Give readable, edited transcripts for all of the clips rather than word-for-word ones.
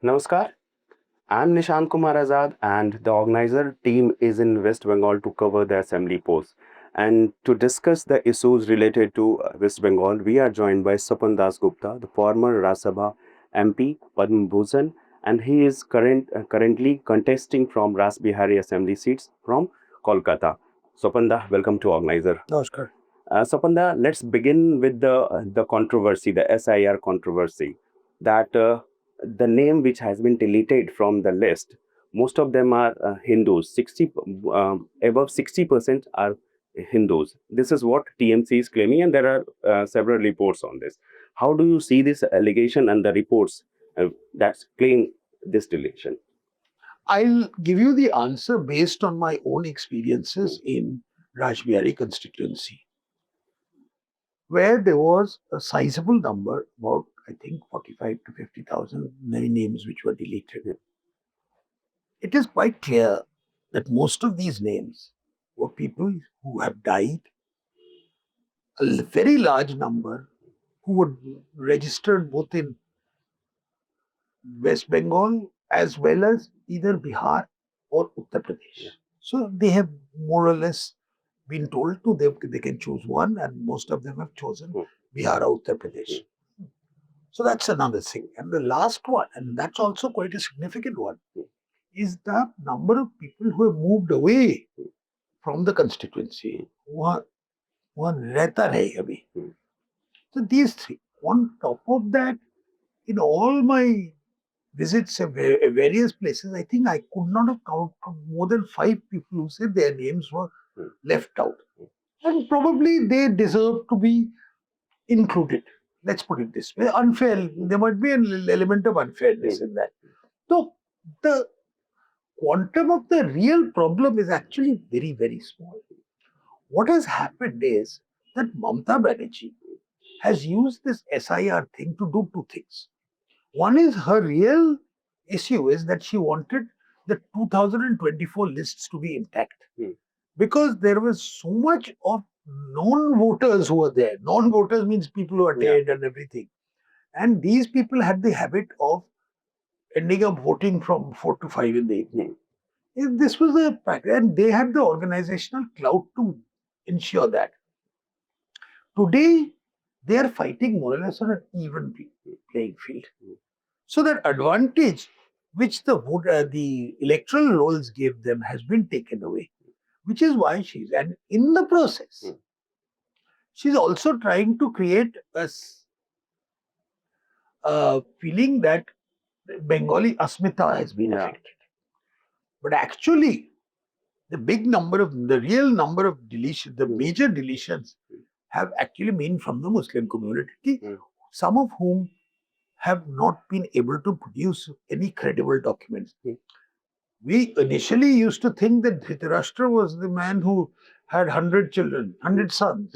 Namaskar, I'm Nishant Kumar Azad, and the organizer team is in West Bengal to cover the assembly polls. And to discuss the issues related to West Bengal, we are joined by Swapan Dasgupta, the former Rajya Sabha MP, Padma Bhushan, and he is currently contesting from Rashbehari assembly seats from Kolkata. Swapanda, welcome to Organizer. Namaskar. Sapanda, let's begin with the controversy, the SIR controversy, that the name which has been deleted from the list, most of them are Hindus. Above 60% are Hindus. This is what TMC is claiming, and there are several reports on this. How do you see this allegation and the reports that claim this deletion? I'll give you the answer based on my own experiences in Rashbehari constituency, where there was a sizable number, about I think 45 to 50,000 names which were deleted. It is quite clear that most of these names were people who have died, a very large number who were registered both in West Bengal as well as either Bihar or Uttar Pradesh. So they have more or less been told to they can choose one, and most of them have chosen Bihar or Uttar Pradesh. So that's another thing. And the last one, and that's also quite a significant one, is the number of people who have moved away from the constituency. One rehta nahi abhi. So these three. On top of that, in all my visits at various places, I think I could not have counted more than 5 people who said their names were left out. And probably they deserve to be included. Let's put it this way. Unfair, there might be an element of unfairness in that. So the quantum of the real problem is actually very, very small. What has happened is that Mamata Banerjee has used this SIR thing to do two things. One is her real issue is that she wanted the 2024 lists to be intact because there was so much of non-voters who were there. Non-voters means people who are dead and everything. And these people had the habit of ending up voting from 4 to 5 in the evening. This was a fact, and they had the organizational clout to ensure that. Today, they are fighting more or less on an even playing field. So that advantage which the electoral rolls gave them has been taken away, which is why and in the process, she's also trying to create a feeling that Bengali Asmita has been affected. But actually, the real number of deletions, the major deletions have actually been from the Muslim community, some of whom have not been able to produce any credible documents. We initially used to think that Dhritarashtra was the man who had 100 children, 100 sons.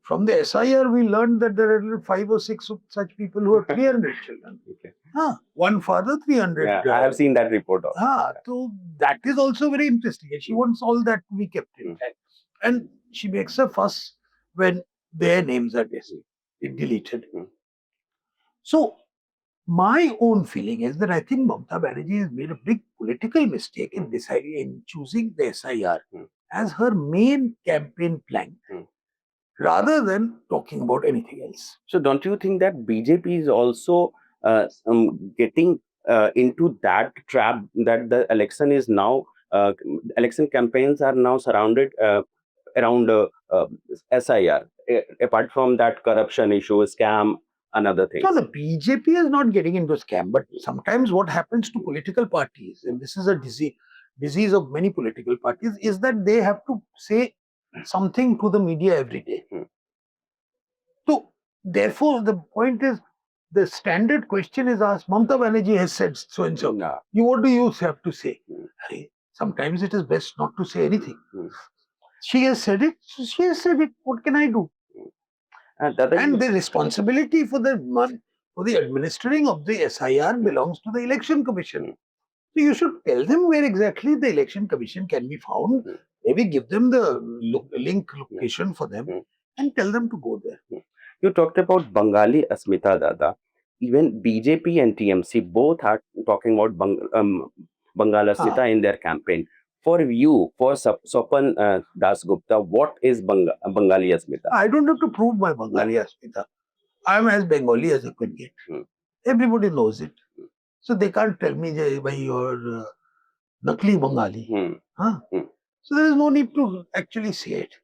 From the SIR, we learned that there are 5 or 6 of such people who have 300 children. One father, 300. I have seen that report. So that is also very interesting. And she wants all that to be kept intact. And she makes a fuss when their names are deleted. So my own feeling is that I think Mamata Banerjee has made a big political mistake in deciding in choosing the SIR as her main campaign plank, rather than talking about anything else. So don't you think that BJP is also getting into that trap that the election is now, election campaigns are now surrounded around SIR, apart from that corruption issue, scam, another thing? No, the BJP is not getting into scam, but sometimes what happens to political parties, and this is a disease of many political parties, is that they have to say something to the media every day. So, therefore, the point is, the standard question is asked, Mamata Banerjee has said so and so. What do you have to say? Sometimes it is best not to say anything. She has said it, so she has said it. What can I do? And the responsibility for the administering of the SIR belongs to the Election Commission. So you should tell them where exactly the Election Commission can be found. Maybe give them the link location for them and tell them to go there. You talked about Bengali Asmita Dada. even BJP and TMC both are talking about Bengal Asmita in their campaign. For you, for Swapan Dasgupta, what is Bengali Asmita? I don't have to prove my Bengali Asmita. I am as Bengali as I could get. Everybody knows it. So they can't tell me, that you're Nakli Bengali. So there is no need to actually say it.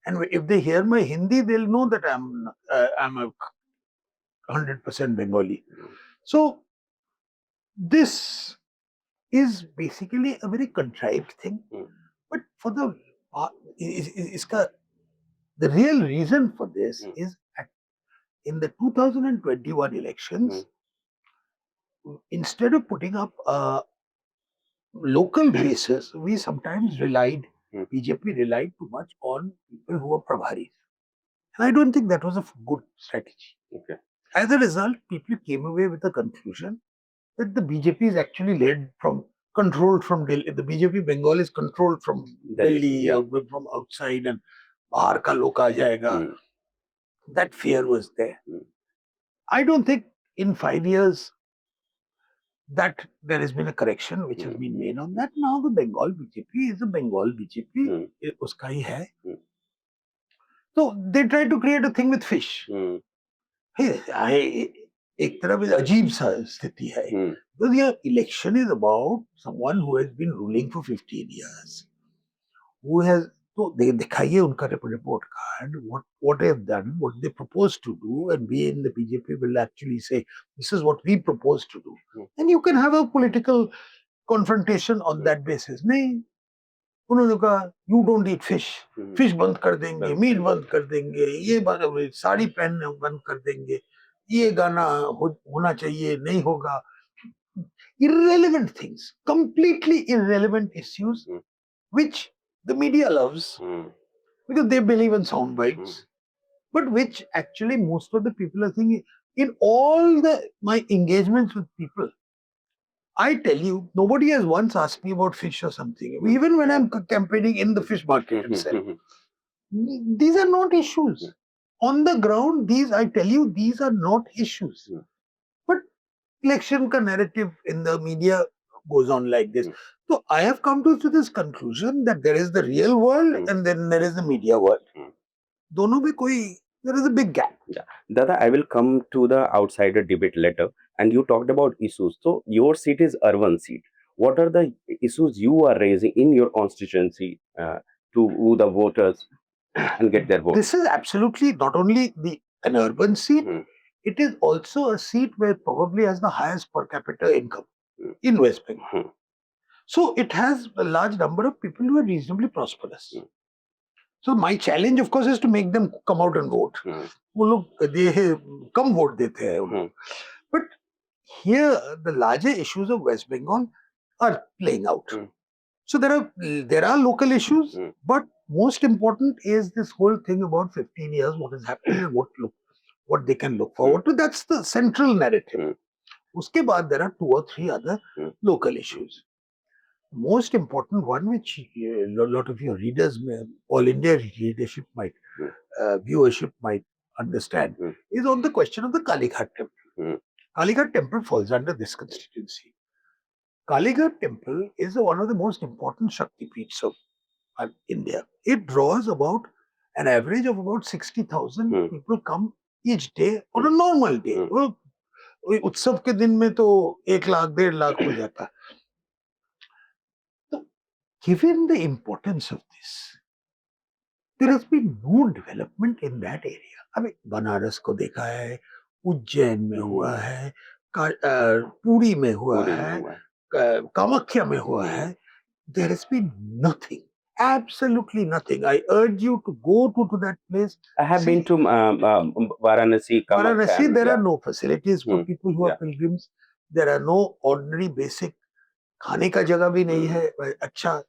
And if they hear my Hindi, they'll know that I'm a 100% Bengali. So this is basically a very contrived thing. But for the the real reason for this is in the 2021 elections, instead of putting up local faces, we sometimes BJP relied too much on people who were Prabharis. And I don't think that was a good strategy. As a result, people came away with the conclusion that the BJP is actually controlled from Delhi. The BJP Bengal is controlled from Delhi or from outside, and bahar ka lok aa jayega. That fear was there. I don't think in 5 years that there has been a correction which has been made on that. Now the Bengal BJP is a Bengal BJP. Uska hi hai. So they try to create a thing with fish. एक तरह में अजीब सा स्थिति है. Because your election is about someone who has been ruling for 15 years. Who has, so they दिखाइए उनका report card, what they have done, what they propose to do, and we in the BJP will actually say, this is what we propose to do. And you can have a political confrontation on that basis. नहीं, उन्होंने कहा, you don't eat fish. Fish बंद कर देंगे, meat बंद कर देंगे, ये साड़ी पहनना बंद कर देंगे, ये गाना होना चाहिए, नहीं होगा. Irrelevant things, completely irrelevant issues, which the media loves because they believe in sound bites, but which actually most of the people are thinking. In all my engagements with people, I tell you, nobody has once asked me about fish or something. Even when I'm campaigning in the fish market itself, these are not issues. On the ground, I tell you, these are not issues. But election ka narrative in the media goes on like this. So I have come to this conclusion that there is the real world and then there is the media world. Dono mein there is a big gap. Dada, I will come to the outsider debate later. And you talked about issues. So your seat is urban seat. What are the issues you are raising in your constituency to the voters and get their vote? This is absolutely not only an urban seat, it is also a seat where probably has the highest per capita income in West Bengal. So it has a large number of people who are reasonably prosperous. So my challenge, of course, is to make them come out and vote. वो लोग कम vote देते हैं. But here, the larger issues of West Bengal are playing out. So there are local issues, but most important is this whole thing about 15 years, what is happening and what they can look forward to. That's the central narrative. Uske baad there are 2 or 3 other local issues. Most important one, which a lot of your readers, all India readership viewership might understand, is on the question of the Kalighat temple. Kalighat temple falls under this constituency. Kalighat temple is one of the most important Shakti Peeths of India. It draws about an average of about 60,000 people come each day on a normal day. उत्सव के दिन में तो 1 लाख 1.5 लाख हो जाता है. Given the importance of this, there has been no development in that area. I mean, Banaras को देखा है, उज्जैन में हुआ है, पुरी में हुआ है, कामाख्या में हुआ है. There has been nothing, absolutely nothing. I urge you to go to that place. I have been to Varanasi. Varanasi, there are no facilities for people who are pilgrims. There are no ordinary basic खाने का जगह भी नहीं है अच्छा.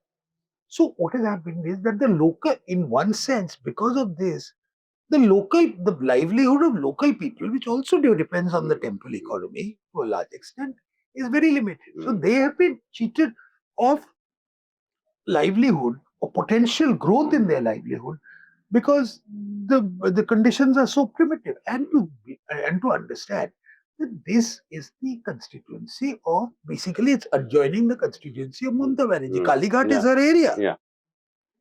So what has happened is that the local, in one sense, because of this, the livelihood of local people, which also depends on the temple economy to a large extent, is very limited. So they have been cheated of livelihood or potential growth in their livelihood because the conditions are so primitive. And to understand that this is the constituency of, basically it's adjoining the constituency of Mamata Banerjee. Kalighat is her area. Yeah.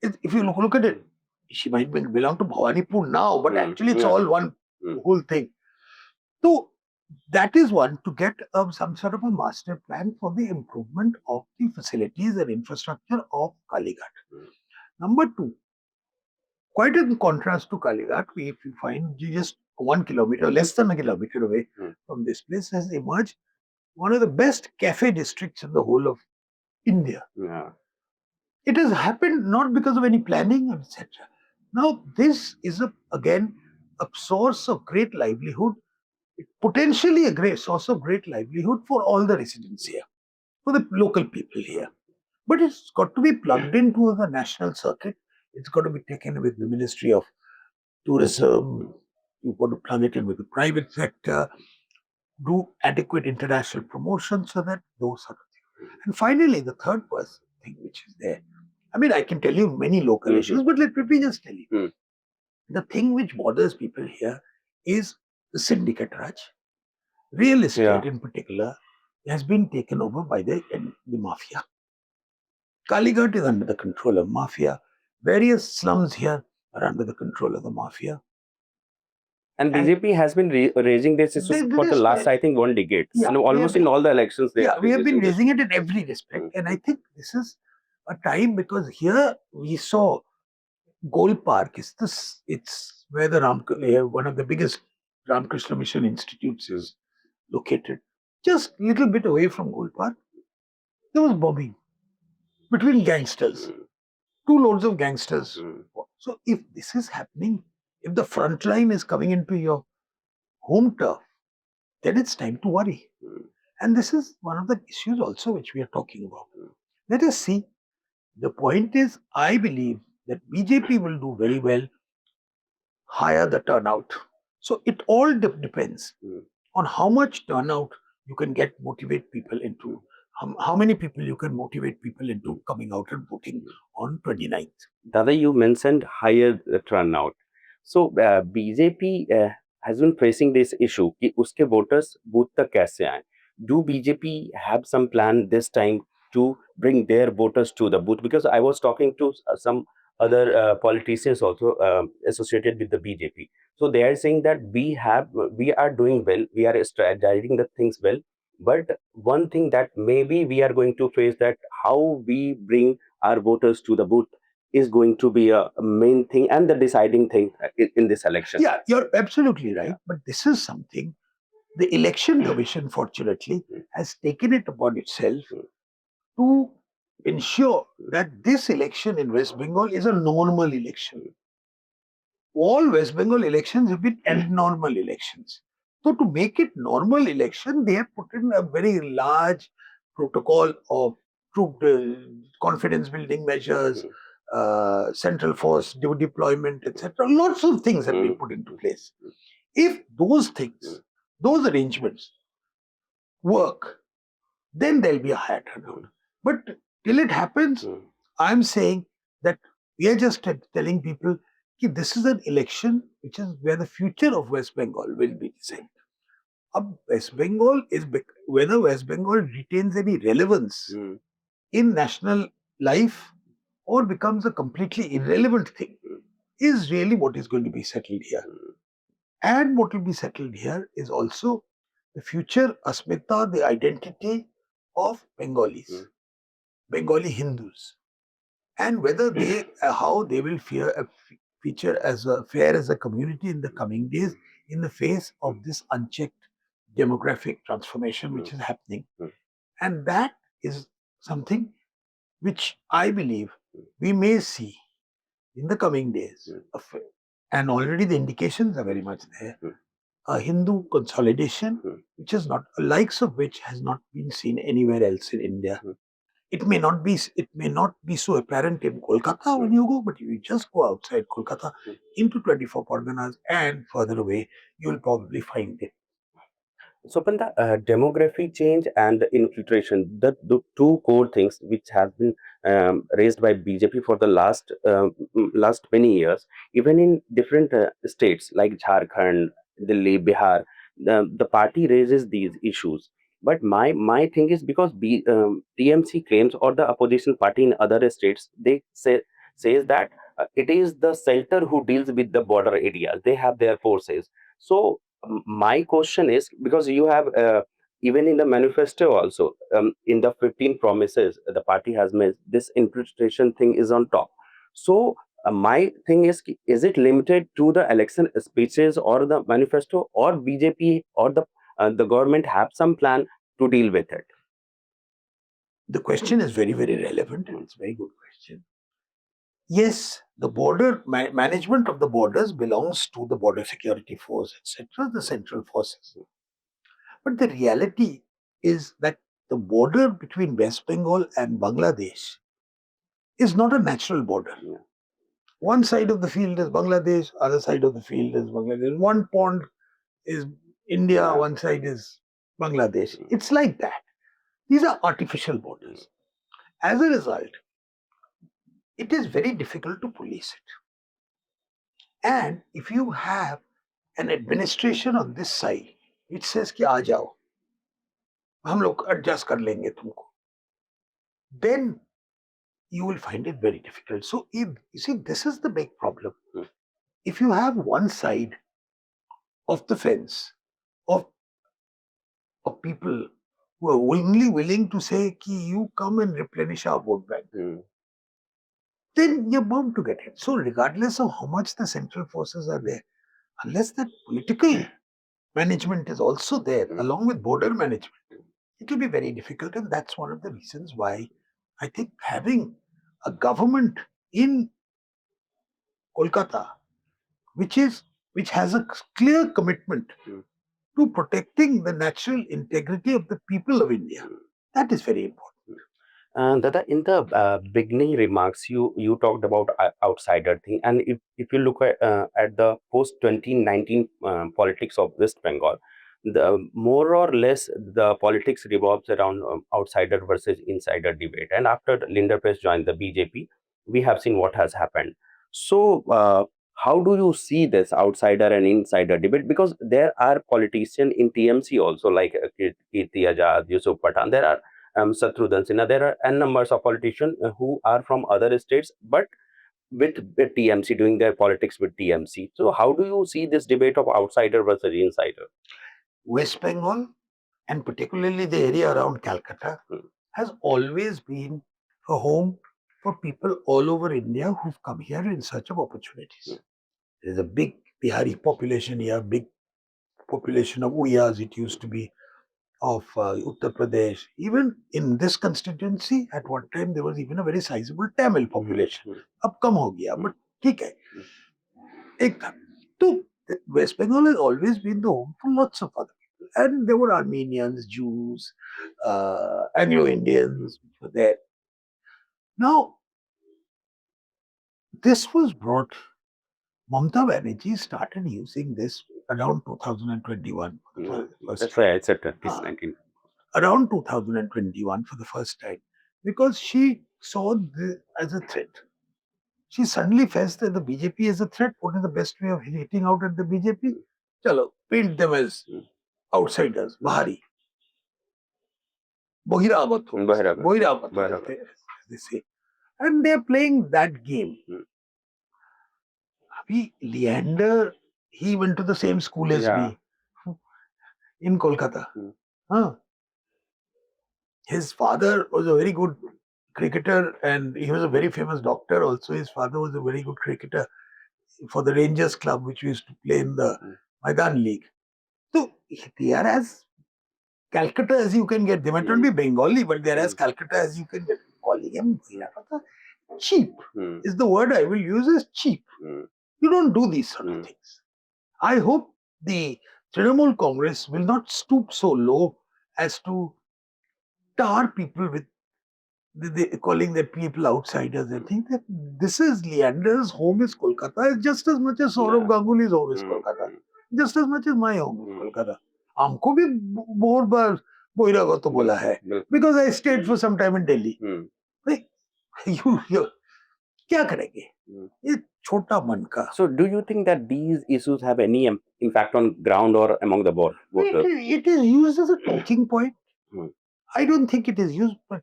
If you look at it, she might belong to Bhawanipur now, but actually it's all one whole thing. So that is one, to get some sort of a master plan for the improvement of the facilities and infrastructure of Kalighat. Number two, quite in contrast to Kalighat, if you find just 1 kilometer, less than a kilometer away from this place, has emerged one of the best cafe districts in the whole of India. Yeah. It has happened not because of any planning, etc. Now, this is again a source of great livelihood, potentially a great source of great livelihood for all the residents here, for the local people here. But it's got to be plugged into the national circuit. It's got to be taken with the Ministry of Tourism. You've got to plug it in with the private sector, do adequate international promotion, so that those sort of things. And finally, the third thing which is there. I mean, I can tell you many local issues, but let me just tell you. The thing which bothers people here is the Syndicate Raj. Real estate in particular has been taken over by the mafia. Kalighat is under the control of mafia. Various slums here are under the control of the mafia. And BJP has been raising this issue for the last, I think, 1 decade. Yeah, almost in all the elections. We have been raising it in every respect. And I think this is a time, because here we saw Gol Park. It's where one of the biggest Ramakrishna Mission institutes is located. Just a little bit away from Gol Park, there was bombing between gangsters. 2 loads of gangsters. So if this is happening, if the front line is coming into your home turf, then it's time to worry. And this is one of the issues also which we are talking about. Let us see. The point is, I believe that BJP will do very well, higher the turnout. So it all depends on how much turnout you can motivate people into. How many people you can motivate people into coming out and voting on 29th. Dada, you mentioned higher turnout. So BJP has been facing this issue कि उसके voters booth तक कैसे आए. Do BJP have some plan this time to bring their voters to the booth? Because I was talking to some other politicians also associated with the BJP. So they are saying that we are doing well, we are strategizing the things well. But one thing that maybe we are going to face, that how we bring our voters to the booth is going to be a main thing and the deciding thing in this election. Yeah, you're absolutely right. But this is something the Election Commission, fortunately, has taken it upon itself to ensure that this election in West Bengal is a normal election. All West Bengal elections have been abnormal elections. So to make it normal election, they have put in a very large protocol of troop confidence building measures, central force deployment, etc. Lots of things have been put into place. If those things, those arrangements work, then there'll be a higher turnout. But till it happens, I'm saying that we are just telling people that this is an election which is where the future of West Bengal will be decided. West Bengal is whether West Bengal retains any relevance in national life or becomes a completely irrelevant thing is really what is going to be settled here. And what will be settled here is also the future asmita, the identity of Bengalis, Bengali Hindus, and whether how they will feature as a community in the coming days in the face of this unchecked demographic transformation which is happening. And that is something which I believe we may see in the coming days. And already the indications are very much there. A Hindu consolidation, which is not, likes of which has not been seen anywhere else in India. It may not be so apparent in Kolkata when you go, but you just go outside Kolkata into 24 Parganas and further away, you will probably find it. So, the demography change and infiltration, the two core things which have been raised by BJP for the last many years, even in different states like Jharkhand, Delhi, Bihar, the party raises these issues. But my thing is because TMC claims, or the opposition party in other states, they says that it is the shelter who deals with the border areas. They have their forces. So my question is, because you have even in the manifesto also, in the 15 promises the party has made, this infiltration thing is on top. So my thing is it limited to the election speeches or the manifesto, or BJP or the government have some plan to deal with it? The question is very, very relevant and it's a very good question. Yes, the border management of the borders belongs to the border security force, etc., the central forces. But the reality is that the border between West Bengal and Bangladesh is not a natural border. Yeah. One side of the field is Bangladesh, other side of the field is Bangladesh. One pond is India, Yeah. one side is Bangladesh. It's like that. These are artificial borders. As a result, it is very difficult to police it. And if you have an administration on this side which says कि आ जाओ, हम लोग adjust कर लेंगे तुमको, then you will find it very difficult. So if you see, this is the big problem. If you have one side of the fence of people who are only willing to say कि you come and replenish our vote bank, then you're bound to get hit. So regardless of how much the central forces are there, unless that political management is also there along with border management, it will be very difficult. And that's one of the reasons why I think having a government in Kolkata which has a clear commitment to protecting the natural integrity of the people of India, that is very important. Dada, in the beginning remarks, you talked about outsider thing, and if you look at the post 2019 politics of West Bengal, the more or less the politics revolves around outsider versus insider debate. And after Linda Press joined the BJP, we have seen what has happened. So how do you see this outsider and insider debate? Because there are politicians in TMC also, like Kirti Azad, Yusuf Pathan. There are Shatrughan Sinha. There are n numbers of politicians who are from other states, but with TMC, doing their politics with TMC. So how do you see this debate of outsider versus insider? West Bengal, and particularly the area around Calcutta, has always been a home for people all over India who've come here in search of opportunities. There's a big Bihari population here, big population of Uyas, it used to be, of Uttar Pradesh. Even in this constituency, at one time, there was even a very sizable Tamil population. Ab kam ho gaya, but theek hai. Ek tha. So, West Bengal has always been the home for lots of other people. And there were Armenians, Jews, Anglo-Indians were there. Now, this was brought, Mamata Banerjee started using this around 2021. That's why I said this 19. Around 2021 for the first time, because she saw this as a threat. She suddenly felt that the BJP is a threat. What is the best way of hitting out at the BJP? Chalo, paint them as outsiders, Bahari. Bahirabat, they say. And they're playing that game. Leander, he went to the same school as me in Kolkata. His father was a very good cricketer and he was a very famous doctor also. His father was a very good cricketer for the Rangers club, which we used to play in the Maidan League. So they are as Calcutta as you can get. They might not be Bengali, but they are as Calcutta as you can get. Calling him cheap is the word I will use, is cheap. You don't do these sort of things. I hope the Trinamool Congress will not stoop so low as to tar people with calling their people outsiders. They think that this is Leander's home is Kolkata, just as much as Saurav Ganguly's home is Kolkata, just as much as my home is Kolkata. हमको भी बहुत बार बहिरागत बोला है, because I stayed for some time in Delhi. क्या करेंगे? ये छोटा मन का. So, do you think that these issues have any impact on ground or among the voters? It is used as a talking point. Hmm. I don't think it is used, but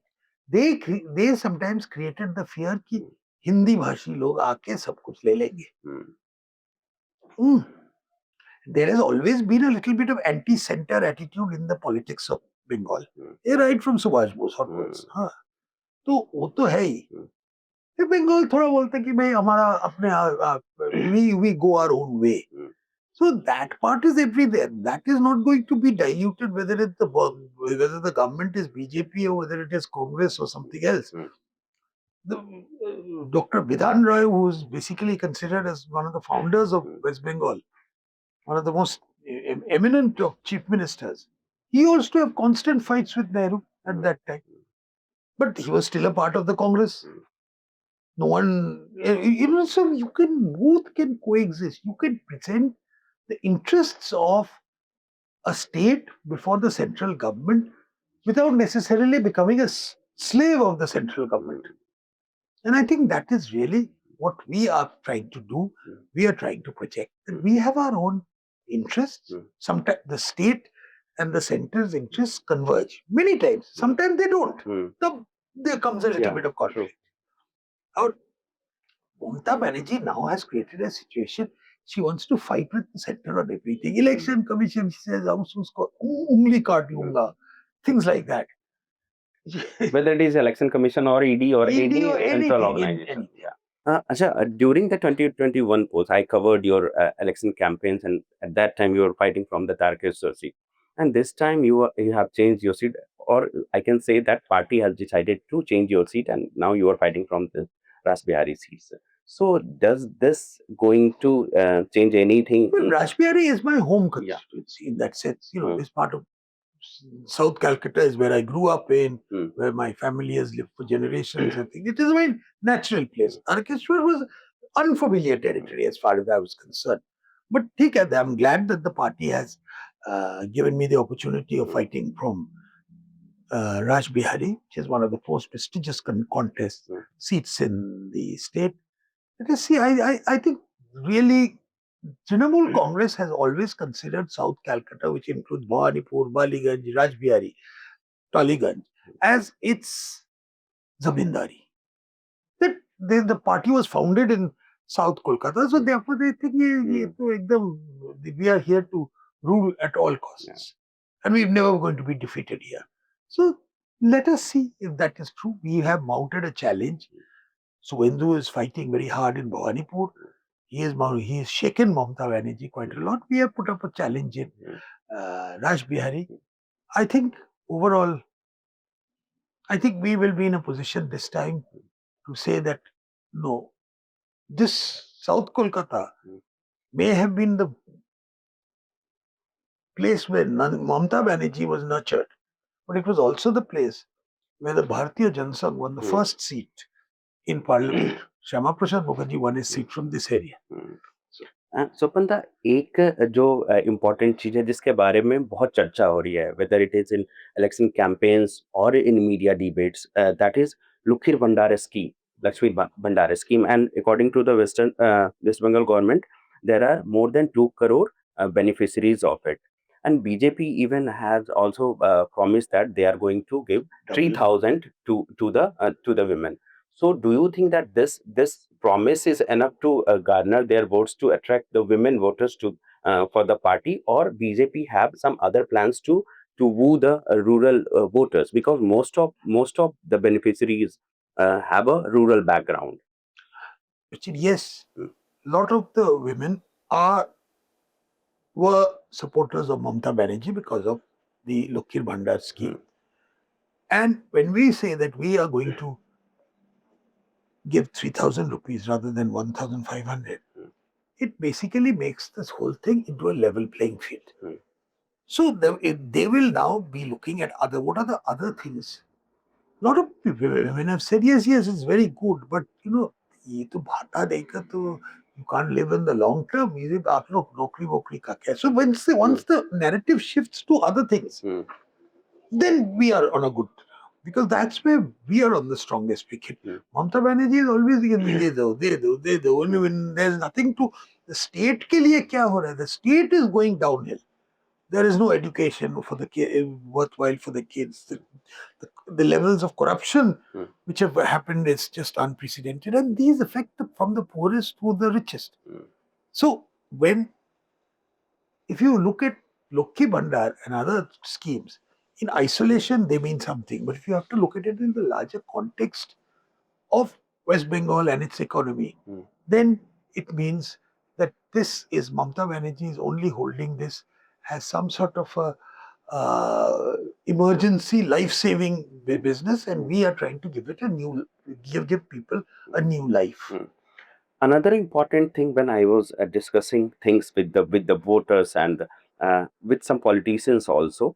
they sometimes created the fear कि हिंदी भाषी लोग आके सब कुछ ले लेंगे. There has always been a little bit of anti-center attitude in the politics of Bengal. Right from Subhash Bose onwards. हाँ, तो वो तो है ही. बंगाल थोड़ा बोलते कि भाई हमारा अपने we go our own way. So that part is everywhere. That is not going to be diluted whether the government is BJP or whether it is Congress or something else. Dr. Bidhan Roy, who is basically considered as one of the founders of West Bengal, one of the most eminent of chief ministers, he used to have constant fights with Nehru at that time. But he was still a part of the Congress. No one, so both can coexist. You can present the interests of a state before the central government without necessarily becoming a slave of the central government. And I think that is really what we are trying to do. We are trying to project that we have our own interests. Sometimes the state and the center's interests converge. Many times. Sometimes they don't. So there comes a little bit of conflict. Our Mamata Banerjee now has created a situation. She wants to fight with the center on everything. Election Commission, she says, ungli kaat lunga. Things like that. Whether it is Election Commission or ED or any central anything, organization. During the 2021 polls, I covered your election campaigns, and at that time you were fighting from the Tarkeswar seat. And this time you have changed your seat, or I can say that party has decided to change your seat, and now you are fighting from the Rashbehari seats. So does this going to change anything? Well, Rashbehari is my home constituency in that sense. It's part of South Calcutta is where I grew up in, where my family has lived for generations. I think it is a very natural place. Tarkeswar was unfamiliar territory as far as I was concerned. But I'm glad that the party has given me the opportunity of fighting from Rashbehari, which is one of the most prestigious contest seats in the state. Let us see, I think really Trinamool Congress has always considered South Calcutta, which includes Bhawanipur, Baliganj, Rajbihari, Taliganj, as its zamindari. That the party was founded in South Kolkata, so therefore they think we are here to rule at all costs, and we're never going to be defeated here. So let us see if that is true. We have mounted a challenge. Suvendu is fighting very hard in Bhawanipur. He has shaken Mamata Banerjee quite a lot. We have put up a challenge in Rashbehari. I think overall, we will be in a position this time to say that no, this South Kolkata may have been the place where Mamata Banerjee was nurtured, but it was also the place where the Bharatiya Janasangh won the first seat in parliament. Shyama Prasad Mukherjee won his seat from this area. स्वपन दा एक जो important चीज है जिसके बारे में बहुत चर्चा हो रही है whether it is in election campaigns और इन मीडिया डिबेट्स दैट इज लुखीर भंडार scheme Lakshmi Bhandara scheme, and according to the West Bengal government, there are more than 2 crore beneficiaries of it, and BJP even has also promised that they are going to give 3,000 to the women. So do you think that this promise is enough to garner their votes to attract the women voters to for the party, or BJP have some other plans to woo the rural voters, because most of the beneficiaries have a rural background? Yes, a lot of the women were supporters of Mamata Banerjee because of the Lukhir Bhandar scheme. And when we say that we are going to give 3,000 rupees rather than 1,500, it basically makes this whole thing into a level playing field. So they will now be looking at what are the other things. A lot of women have said, yes, it's very good, but ये तो भाता देकर तो you can't live in the long term. ये आप लोग नौकरी वोकरी का क्या? So once the narrative shifts to other things, then we are on a good because that's where we are on the strongest wicket. Mm. Mamata Banerjee is always saying, they do. Only when there's nothing to the state ke liye kya ho raha hai? The state is going downhill. There is no education for the worthwhile for the kids. The levels of corruption Mm. which have happened is just unprecedented, and these affect from the poorest to the richest. Mm. So if you look at Lokki Bandar and other schemes, in isolation they mean something, but if you have to look at it in the larger context of West Bengal and its economy, Mm. then it means that this is Mamata Banerjee is only holding this as some sort of a emergency life-saving business, and we are trying to give it a new give people a new life. Mm. Another important thing when I was discussing things with the voters and with some politicians also,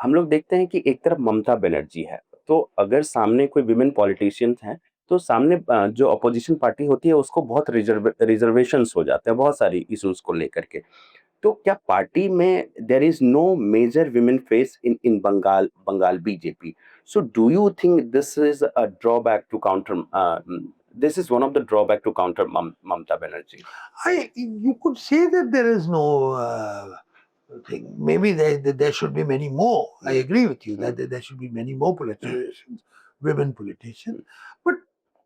हम लोग देखते हैं कि एक तरफ ममता बनर्जी है, तो अगर सामने कोई विमेन पॉलिटिशियंस हैं, तो सामने जो अपोजिशन पार्टी होती है उसको बहुत रिजर्वेशंस हो जाते हैं बहुत सारी इश्यूज को लेकर के। तो क्या पार्टी में there is no major women face in Bengal BJP? So do you think this is a drawback to counter this is one of the drawback to counter Mamata Banerjee? You could say that there is no thing. Maybe there should be many more. I agree with you that there should be many more politicians, women politicians. But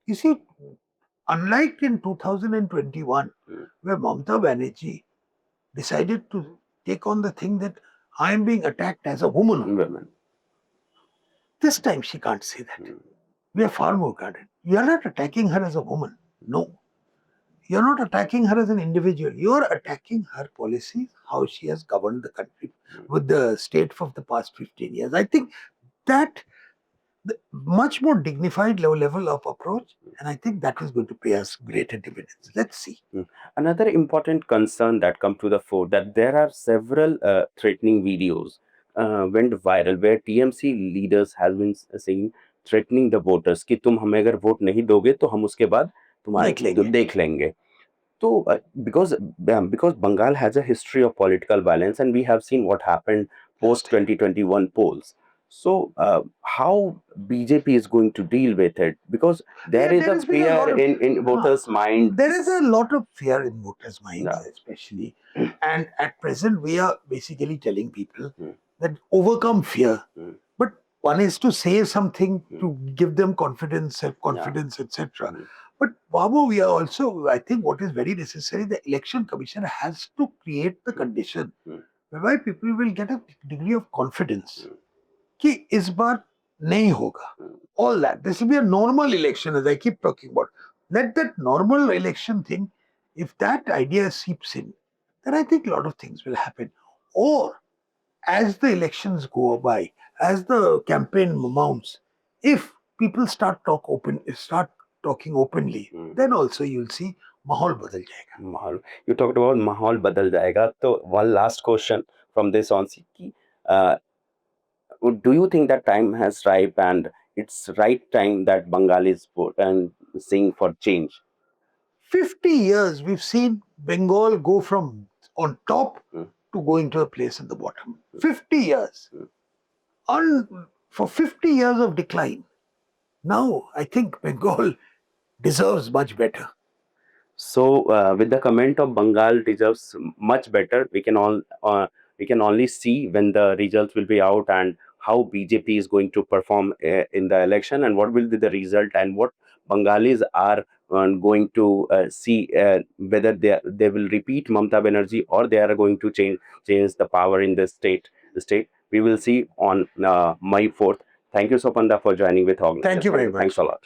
you see, unlike in 2021, where Mamata Banerjee decided to take on the thing that I am being attacked as a woman. Women. This time she can't say that. We are far more guarded. You are not attacking her as a woman. No. You are not attacking her as an individual. You are attacking her policies, how she has governed the country with the state for the past 15 years. I think that the much more dignified level of approach, and I think that is going to pay us greater dividends. Let's see. Another important concern that come to the fore, that there are several threatening videos went viral where TMC leaders have been saying, threatening the voters कि तुम हमें अगर vote नहीं दोगे तो हम उसके बाद तुम्हारे देख लेंगे। So, because Bengal has a history of political violence, and we have seen what happened post 2021 polls. So, how BJP is going to deal with it? Because there is a fear in voters' mind. There is a lot of fear in voters' minds, especially. And at present, we are basically telling people that overcome fear. But one is to say something to give them confidence, self-confidence, etc. But Babu, we are also, I think what is very necessary, the election commission has to create the condition whereby people will get a degree of confidence कि इस बार नहीं होगा. All that. This will be a normal election, as I keep talking about. Let that normal election thing, if that idea seeps in, then I think a lot of things will happen. Or as the elections go by, as the campaign mounts, if people start talking openly, then also you'll see माहौल बदल जाएगा. You talked about माहौल बदल जाएगा. So one last question from this on, do you think that time has ripe and it's right time that Bengalis vote and sing for change? 50 years we've seen Bengal go from on top to going to a place at the bottom. 50 years. For 50 years of decline. Now I think Bengal deserves much better. So, with the comment of Bengal deserves much better, we can only see when the results will be out and how BJP is going to perform in the election, and what will be the result, and what Bengalis are going to see, whether they will repeat Mamata Banerjee or they are going to change the power in the state. We will see on May 4th. Thank you, Swapan, for joining with Organiser. Thank you very much. Thanks a lot.